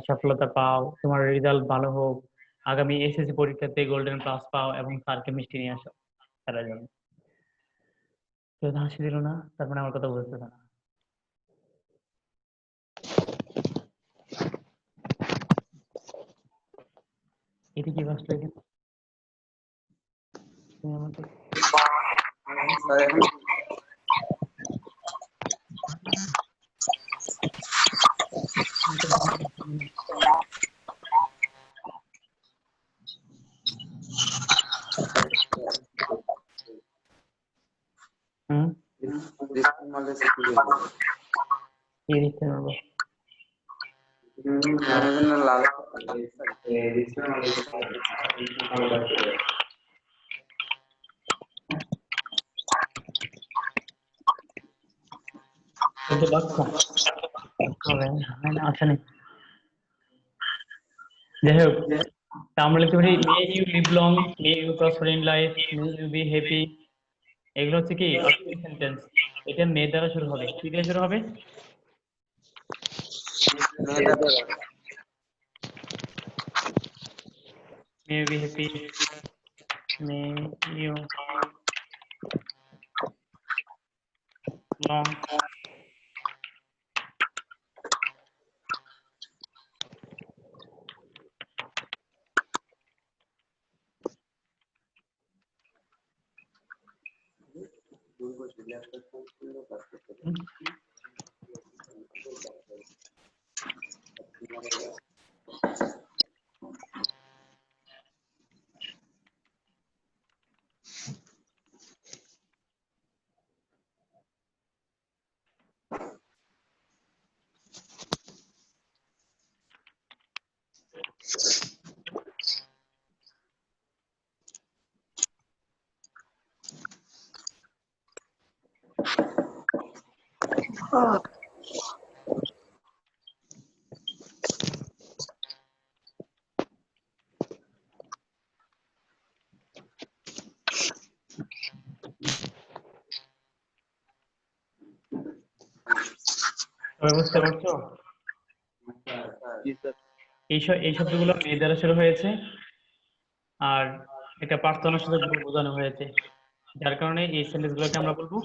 সফলতা পাও, তোমার রেজাল্ট ভালো হোক, আগামী এসএসসি পরীক্ষাতে গোল্ডেন প্লাস পাও এবং স্যারকে মিষ্টি নিয়ে আসো তারা জন্য। কেউ হাসি দিল না, তার মানে আমার কথা বুঝতেছে না। এটা কি বাসলো এখানে? তুমি আমাকে স্যার এখন ডিসকাউন্ট কি বলবো? কি দেখতে পারবো? লাল কিন্তু বাক্য হবে না, আসেনি। যাই হোক, তা আমরা লিখতে পারি may you live long, may you prosper in life, may you be happy. এগুলো হচ্ছে কি অবজেক্টিভ সেন্টেন্স। এটা মে দ্বারা শুরু হবে। কি দিয়ে শুরু হবে? May you be happy, may you long সবাই বুঝতে পারছো? জি স্যার। এই শব্দগুলো মে দ্বারা শুরু হয়েছে আর এটা প্রার্থনার সাথে বোঝানো হয়েছে, যার কারণে এই সেন্টেন্স গুলোকে আমরা বলবো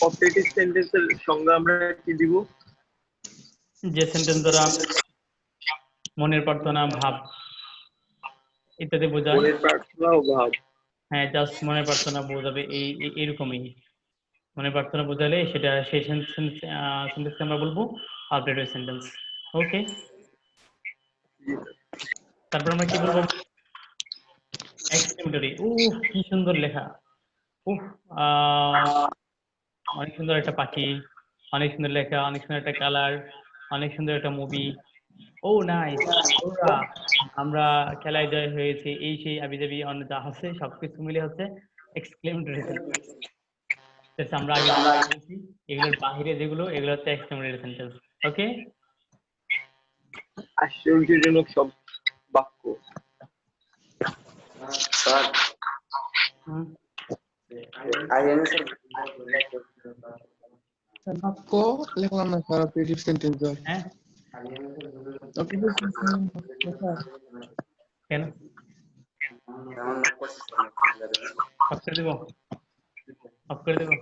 অপটেটিভ সেন্টেন্সের সংজ্ঞা আমরা কি দিব? যে সেন্টেন্স দ্বারা মনের প্রার্থনা, ভাব ইত্যাদি বোঝায়। মনের প্রার্থনা ও ভাব। হ্যাঁ, জাস্ট মনের প্রার্থনা বোঝাবে এইরকমই। মনের প্রার্থনা বোঝালে সেটা সেই সেন্টেন্সকে আমরা বলবো অপটেটিভ সেন্টেন্স। ওকে, জি স্যার। তারপর আমরা কি বলবো? এক্সক্লেমেটরি। উফ, কি সুন্দর লেখা! উফ, অনেক সুন্দর একটা পাখি, অনেক সুন্দর লেখা, অনেক সুন্দর একটা কালার, অনেক সুন্দর একটা মুভি। ও নাইস! আমরা খেলায় জয় হয়েছে, এই সেই আবিজাবি অন্য যা আছে সবকিছু মিলে হচ্ছে এক্সক্লেমেটরি সেন্টেন্স। আমরা আগে বলেছি এগুলোর বাহিরে যেগুলো, এগুলো হচ্ছে এক্সক্লেমেটরি সেন্টেন্স। ওকে, আশ্চর্যজনক সব বাক্য। স্যার আইএমএ স্যার বাক্য লিখলাম না স্যার, অপারেটিভ সেন্টেন্স স্যার। হ্যাঁ অপারেটিভ সেন্টেন্স স্যার কেন অফ করে দেবো? অফ করে দেবো?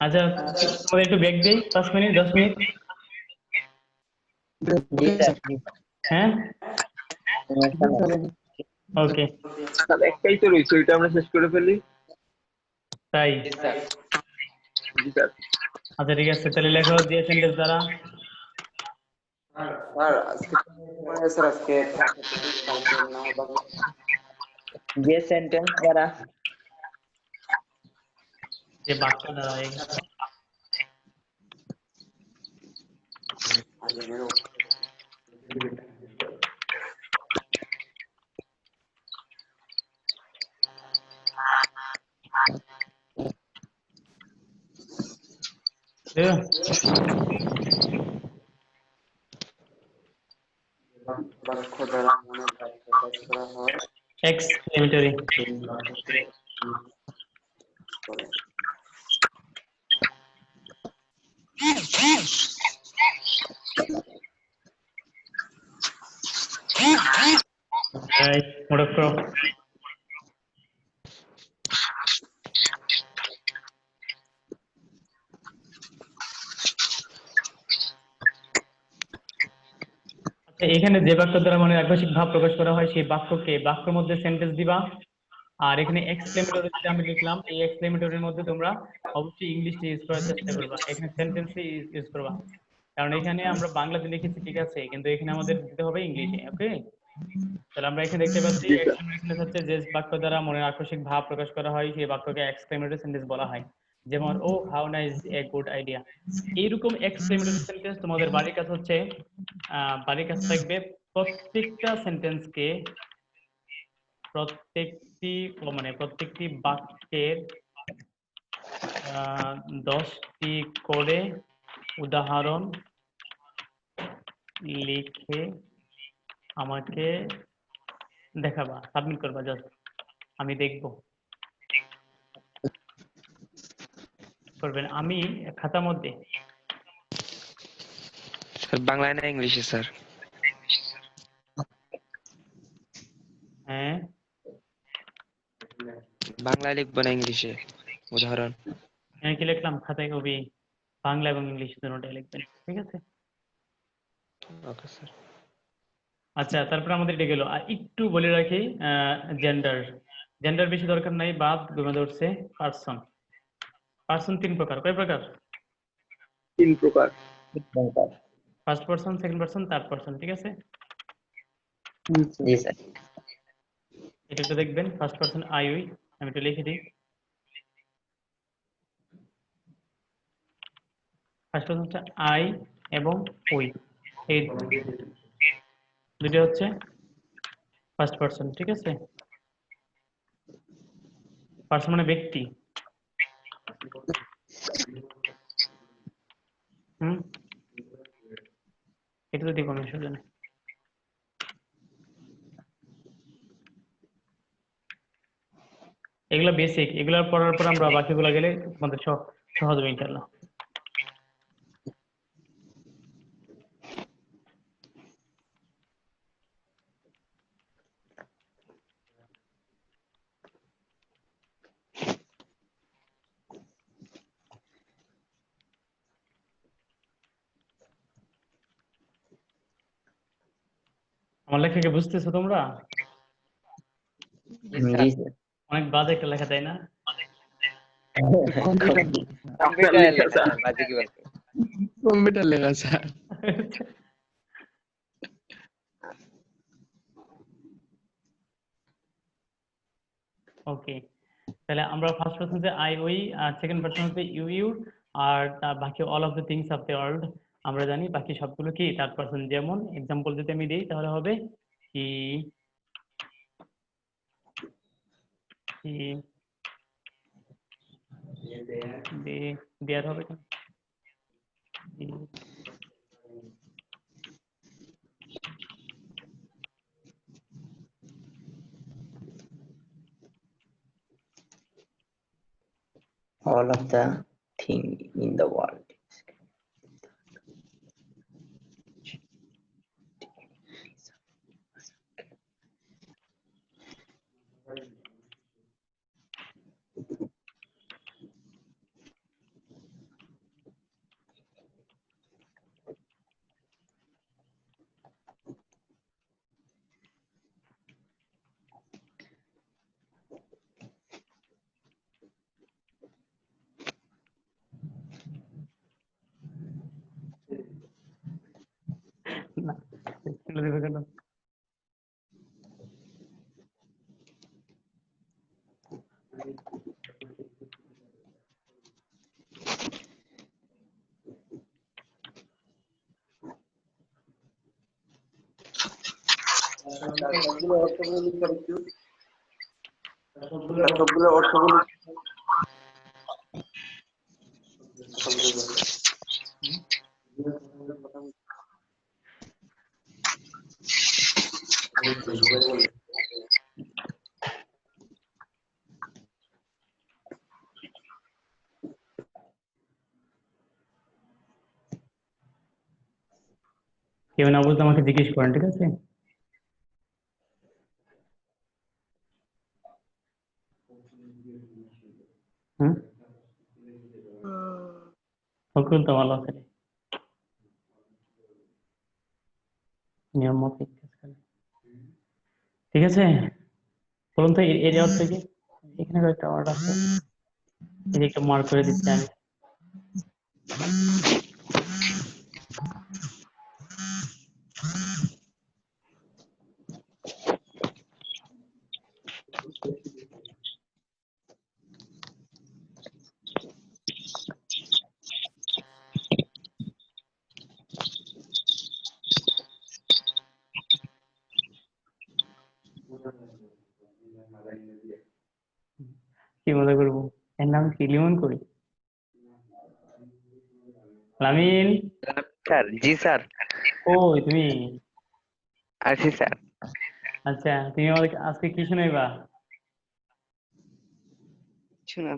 আচ্ছা, তোমাদের একটু ব্রেক দেই, 5 মিনিট 10 মিনিট। জি স্যার। হ্যাঁ, সমস্যা নাই। ওকে, স্যার একটাই তো রয়েছে, ওইটা আমরা শেষ করে ফেলি। তাই? জি স্যার। আচ্ছা ঠিক আছে, তাহলে লেখো যে সেন্টেন্স দ্বারা স্যার আজকে যে সেন্টেন্স দ্বারা যে বাক্য দ্বারা বাক্য দ্বারা মনের ভাব প্রকাশ করা হয়। এক্সক্লেমেটরি। মোড়ক করো। এখানে যে বাক্য দ্বারা মনের আকস্মিক ভাব প্রকাশ করা হয় সেই বাক্যকে বাক্যের মধ্যে সেন্টেন্স দিবা। আর এখানে এক্সক্লেমেটরি যেটা আমি লিখলাম, এই এক্সক্লেমেটরির মধ্যে তোমরা অবশ্যই ইংলিশটা ইউজ করার চেষ্টা করবা, এখানে সেন্টেন্সই ইউজ করবা, কারণ এখানে আমরা বাংলাতে লিখেছি ঠিক আছে, কিন্তু এখানে আমাদের দিতে হবে ইংলিশে। ওকে, তাহলে আমরা এখানে দেখতে পাচ্ছি জি স্যার। এক্সক্লেমেটরি সেন্টেন্স হচ্ছে যে বাক্য দ্বারা মনের আকস্মিক ভাব প্রকাশ করা হয় সেই বাক্যকে এক্সক্লেমেটরি সেন্টেন্স বলা হয়। যেমন oh how nice, a good idea. এইরকম এক্সক্লেমেটরি সেন্টেন্স তোমাদের বাড়ির কাজ হচ্ছে, বাড়ির কাজ থাকবে প্রত্যেকটা সেন্টেন্সকে প্রত্যেকটি বাক্যের 10টি করে উদাহরণ লিখে আমাকে দেখাবা, সাবমিট করবা, জাস্ট আমি দেখবো। করবেন আমি খাতার মধ্যে বাংলায় না ইংলিশে স্যার? হ্যাঁ বাংলায় লিখবো না ইংলিশে উদাহরণ? আমি কি লিখলাম খাতায়, কবি বাংলা এবং ইংলিশ দুটোটাই লিখবেন, ঠিক আছে? Okay sir. আচ্ছা, তারপর আমাদের এটা গেল। আর একটু বলে রাখি, জেন্ডার জেন্ডার বেশি দরকার নাই, বাদ ঘুমে ধরছে। পার্সন, পার্সন 3 প্রকার। কয় প্রকার? 3 প্রকার। First person, second person, third person, ঠিক আছে? জি স্যার। এটা একটু দেখবেন, ফার্স্ট পার্সন আই উই, আমি একটু লিখে দিই। ফার্স্ট পার্সন হচ্ছে আই এবং উই, এই দুটো হচ্ছে ফার্স্ট পার্সন, ঠিক আছে? পার্সন মানে ব্যক্তি। এটা তো দিব আমি সুজনে। এগুলা বেসিক, এগুলা পড়ার পর আমরা বাকিগুলা গেলে আমাদের সহজ হবে ইনশাআল্লাহ। আমার লেখাকে বুঝতেছো তোমরা? জি স্যার। অনেক বাজে একটা লেখা, তাই না? কম্পিউটারে লেখা স্যার, বাজে কি বলবো? কম্পিউটার লেখা স্যার। ওকে, তাহলে আমরা ফার্স্ট পারসন হচ্ছে আই উই, আর সেকেন্ড পারসন হচ্ছে ইউ ইউ, আর বাকি all of the things of the world আমরা জানি। বাকি সবগুলো কি থার্ড পারসন। যেমন এক্সাম্পল যদি আমি দিই তাহলে হবে হি, দেয়ার হবে কেন? All of the thing in the world. না, তুলে দেবে কেন? সবগুলো অর্থগুলো কেউ না বুঝলে আমাকে জিজ্ঞেস করেন, ঠিক আছে? হুম, ফকরুল তো ভালো আছে, নিয়ম মাফিক কাজ করে। ঠিক আছে, বলুন তো এরিয়া হচ্ছে কি? এখানে একটা ওয়ার্ড আছে, এই যে একটা মার্ক করে দিচ্ছি আমি। কি মজা করবো? এর নাম কি? লিমন করি। Lamine, sir. জি স্যার, ওই তুমি? আছি স্যার। আচ্ছা, তুমি আমাদের আজকে কি শোনাইবা? শোনা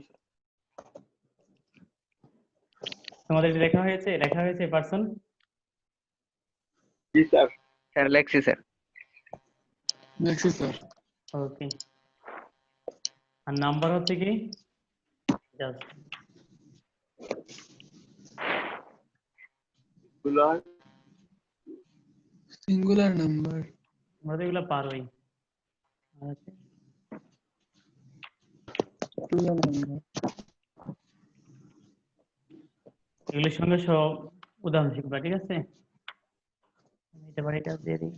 তোমাদের লেখা হয়েছে? লেখা হয়েছে পার্সন? জি স্যার। স্যার, লেখছি স্যার। দেখছি স্যার। ওকে, আর নাম্বার হচ্ছে কি? Just singular number. আমরা তো এগুলো পারোই। আচ্ছা, প্লুরাল নাম্বার। এগুলোর সঙ্গে সব উদাহরণ শিখবা, ঠিক আছে? এটা বাড়িটা দিয়ে দিই।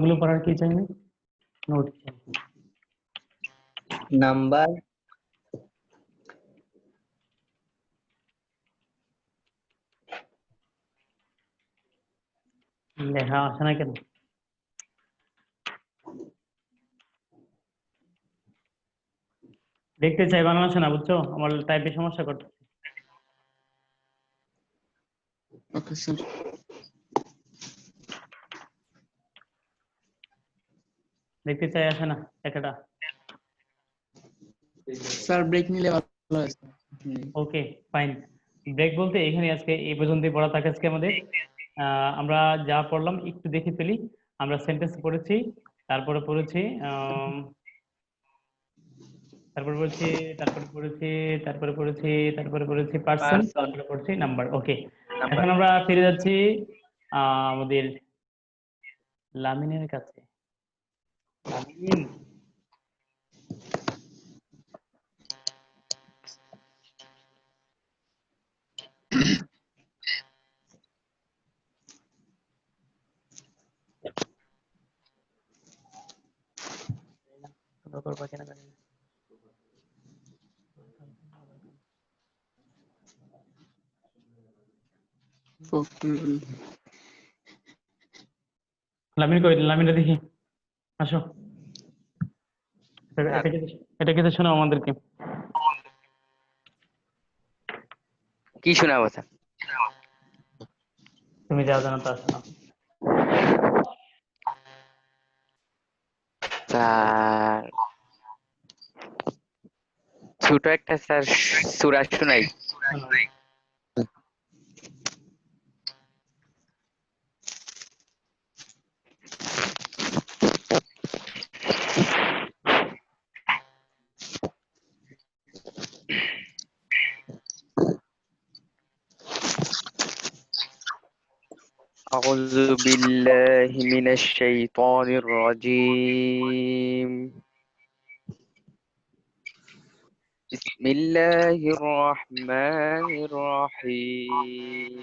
নাম্বারগুলো পড়ার কি চাই? নোট নাম্বার লেখা আসে না কেন? দেখতে চাই, বানানো আসে না, বুঝছো? আমার টাইপে সমস্যা করতে। Okay, sir. দেখতে চাই, আসে না লেখাটা। Sir, break নিলে ভালো হয়, sir. ওকে, ফাইন। ব্রেক বলতে এখানে আজকে এই পর্যন্তই পড়া থাকে আজকে আমাদের। আমরা যা পড়লাম একটু দেখে ফেলি। আমরা সেন্টেন্স পড়েছি, তারপরে পড়েছি তারপরে পড়েছি তারপরে পড়েছি তারপরে পড়েছি তারপরে পড়েছি পার্সন, তারপরে পড়েছি নাম্বার। ওকে, এখন আমরা ফিরে যাচ্ছি আমাদের লামিনের কাছে। লামিন, করবা কেন জানি না। Focrul. লামিন কই? লামিনটা দেখি, আসো। এটা কিছু শোনাও আমাদেরকে। কি শোনাবো স্যার? তুমি যা জানো তা শোনাও। স্যার ছোট একটা স্যার সূরা শোনাই। শোনাও। أعوذ بالله من الشيطان الرجيم. بسم الله الرحمن الرحيم.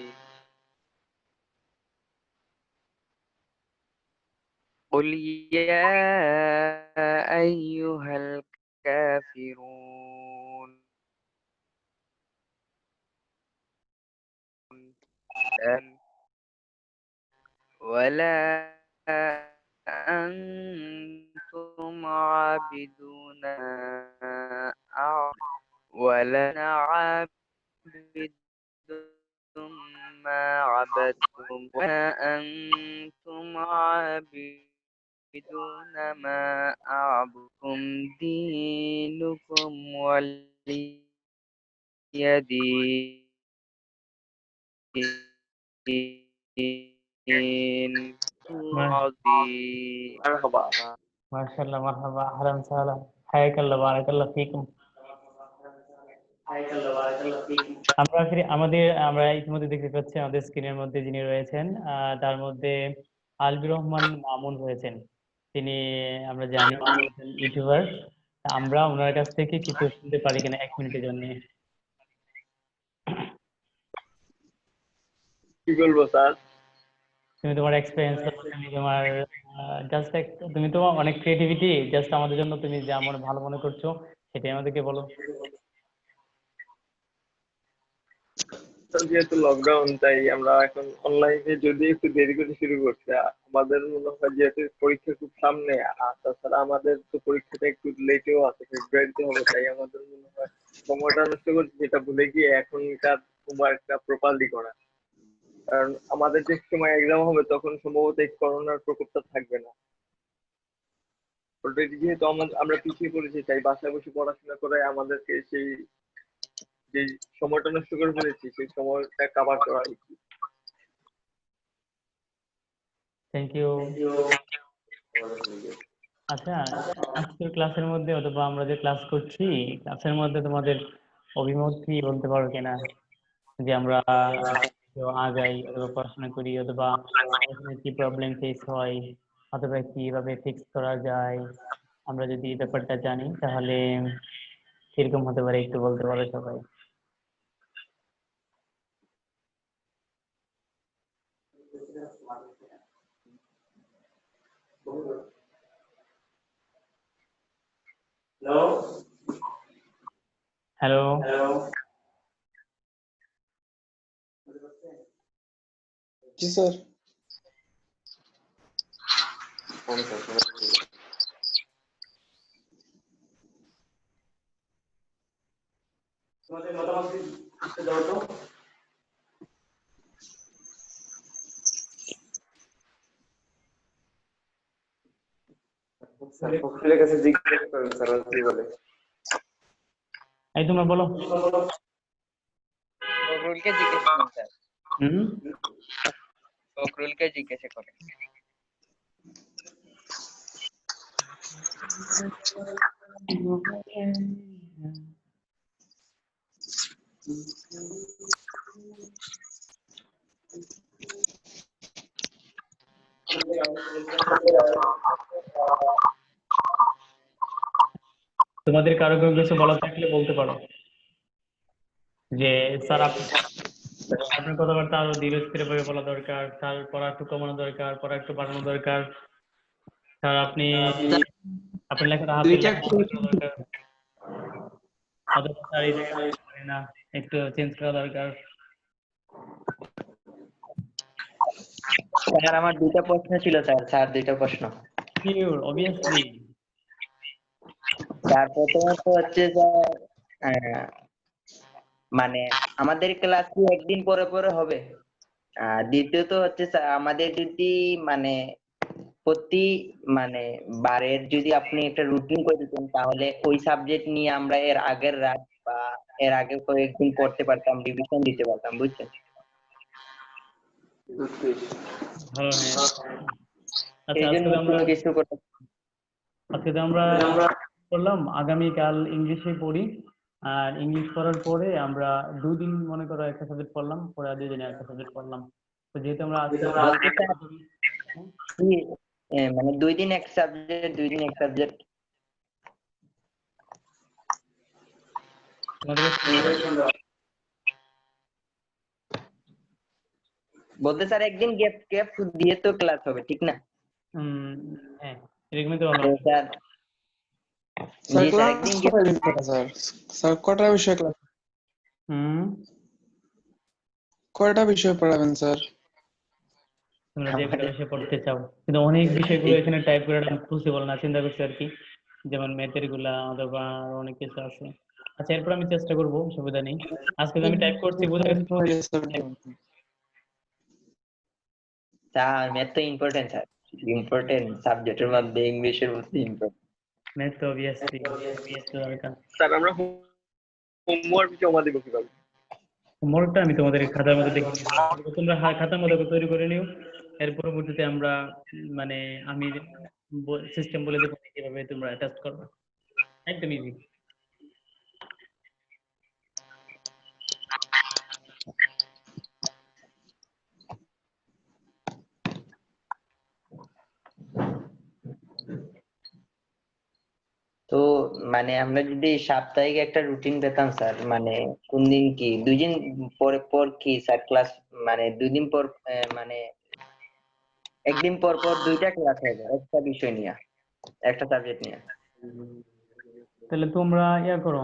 قل يا أيها الكافرون ولا أنتم عابدون ما أعبد ولا أنا عابد ما عبدتم ولا أنتم عابدون ما أعبدكم دينكم ولي دين. عظيم. مرحبا. মাশাআল্লাহ, মারহাবা, আহলান সাহলান, হায়াকাল্লাহ, বারাকাল্লাহ ফিকুম। আমরা ইতিমধ্যে দেখতে পাচ্ছি আমাদের স্ক্রিনের মধ্যে যিনি রয়েছেন, তার মধ্যে আলবির রহমান মামুন রয়েছেন। তিনি, আমরা জানি, ইউটিউবার। আমরা ওনার কাছ থেকে কিছু শুনতে পারি কিনা 1 মিনিটের জন্য? কি বলবো স্যার? তুমি তোমার এক্সপিরিয়েন্স, তুমি তোমার জাস্ট তুমি তো অনেক ক্রিয়েটিভিটি, জাস্ট আমাদের জন্য তুমি যা ভালো মনে করছো সেটাই আমাদেরকে বলো। যেহেতু লকডাউন, তাই আমরা এখন অনলাইনে যদি একটু দেরি করে শুরু করছি। আমাদের মনে হয় যেহেতু পরীক্ষা খুব সামনে, আর তাছাড়া আমাদের তো পরীক্ষাটা একটু লেটেও আছে, ফেব্রুয়ারিতে হবে, তাই আমাদের মনে হয় সময়টা নষ্ট করছি, যেটা ভুলে গিয়ে এখনকার হোমওয়ার্কটা প্রপারলি করা। কারণ আমাদের যে সময় এক্সাম হবে তখন সম্ভবত এই করোনার প্রকোপটা থাকবে না। অলরেডি যেহেতু আমরা পিছিয়ে পড়েছি, তাই বাসায় বসে পড়াশোনা করে আমাদেরকে সেই যে সময়টা নষ্ট করে ফেলেছি সেই সময়টা কভার করা উচিত। Thank you. আচ্ছা, আজকের ক্লাসের মধ্যে অথবা আমরা যে ক্লাস করছি, ক্লাসের মধ্যে তোমাদের অভিমত কি বলতে পারো কিনা, যে আমরা আগাই অথবা পড়াশোনা করি, অথবা এখানে কি প্রবলেম ফেস হয়, অথবা কিভাবে ফিক্স করা যায়? আমরা যদি এই ব্যাপারটা জানি তাহলে কিরকম হতে পারে একটু বলতে পারো সবাই? হ্যালো, जी सर। স্যার ফখরুলের কাছে জিজ্ঞেস করেন স্যার ও কি বলে। এই তোমরা বলো। ফখরুলকে জিজ্ঞেস করুন স্যার, হুম, ফখরুলকে জিজ্ঞাসা করেন। তোমাদের কারো কেউ কিছু বলা থাকলে বলতে পারো, যে স্যার আপনার কথাবার্তা আরো ধীরস্থির ভাবে বলা দরকার, স্যার পড়া একটু কমানো দরকার, পড়া একটু বাড়ানো দরকার, স্যার আপনার লেখাটা হাতের দুইটা লেখা চেঞ্জ করা দরকার, অথবা স্যার এই জায়গাটা পারে না, একটু চেঞ্জ করা দরকার। স্যার আমার দুইটা প্রশ্ন ছিল স্যার দুইটা প্রশ্ন। Sure, obviously. স্যার প্রথমত হচ্ছে যে মানে আমাদের ক্লাস কি একদিন পরে পরে হবে? দ্বিতীয়ত হচ্ছে স্যার আমাদের যদি মানে প্রতি মানে বারের যদি আপনি একটা রুটিন করে দিতেন, তাহলে ওই সাবজেক্ট নিয়ে আমরা এর আগের রাত বা এর আগে কয়েকদিন পড়তে পারতাম, রিভিশন দিতে পারতাম, বুঝছেন? ভালো, হ্যাঁ। আচ্ছা, এই জন্য কোনো কিছু করতে আজকে তো আমরা করলাম, আগামীকাল ইংলিশে পড়ি, আর ইংলিশ পড়ার পরে আমরা 2 দিন মনে করো একটা সাবজেক্ট পড়লাম, পরে আর 2 দিনে একটা সাবজেক্ট পড়লাম। তো যেহেতু আমরা আজকে বলতে চাই কি, মানে 2 দিন এক সাবজেক্ট, 2 দিন এক সাবজেক্ট। তোমাদের বলতে স্যার একদিন গ্যাপ গ্যাপ দিয়ে তো ক্লাস হবে, ঠিক না? হ্যাঁ, এরকমই তো ভালো। তো স্যার স্যার জি স্যার ক্লাস একদিন কটায় দিন স্যার? স্যার কটা বিষয় ক্লাস, হুম, কয়টা বিষয় পড়াবেন স্যার? তোমরা যে কটা বিষয় পড়তে চাও, কিন্তু অনেক বিষয়গুলো এখানে টাইপ করে পসিবল না, চিন্তা করছি আর কি, যেমন ম্যাথের গুলা অথবা আরো অনেক কিছু আছে। আচ্ছা, এরপর আমি চেষ্টা করবো, সুবিধা নেই। আজকে তো আমি টাইপ করছি, বোঝা গেছে। স্যার ম্যাথ তো ইম্পর্টেন্ট স্যার, ইম্পর্টেন্ট সাবজেক্টের মধ্যে ইংলিশের মধ্যে ইম্পর্টেন্ট। ম্যাথ তো অবভিয়াসলি দরকার। স্যার আমরা হোমওয়ার্ক জমা দিব কিভাবে? হোমওয়ার্কটা আমি তোমাদের খাতার মধ্যে দেখে নিবো, তোমরা খাতার মধ্যে তৈরি করে নিও। এর পরবর্তীতে আমরা মানে আমি সিস্টেম বলে দেবো কিভাবে তোমরা টেস্ট করবে, একদম ইজি। তো মানে আমরা যদি সাপ্তাহিক একটা রুটিন পেতাম স্যার, মানে কোন দিন কি 2 দিন পর পর কি স্যার ক্লাস, মানে 2 দিন পর মানে একদিন পর পর 2টা ক্লাস হবে একটা বিষয় নিয়ে, একটা সাবজেক্ট নিয়ে। তাহলে তোমরা ইয়া করো,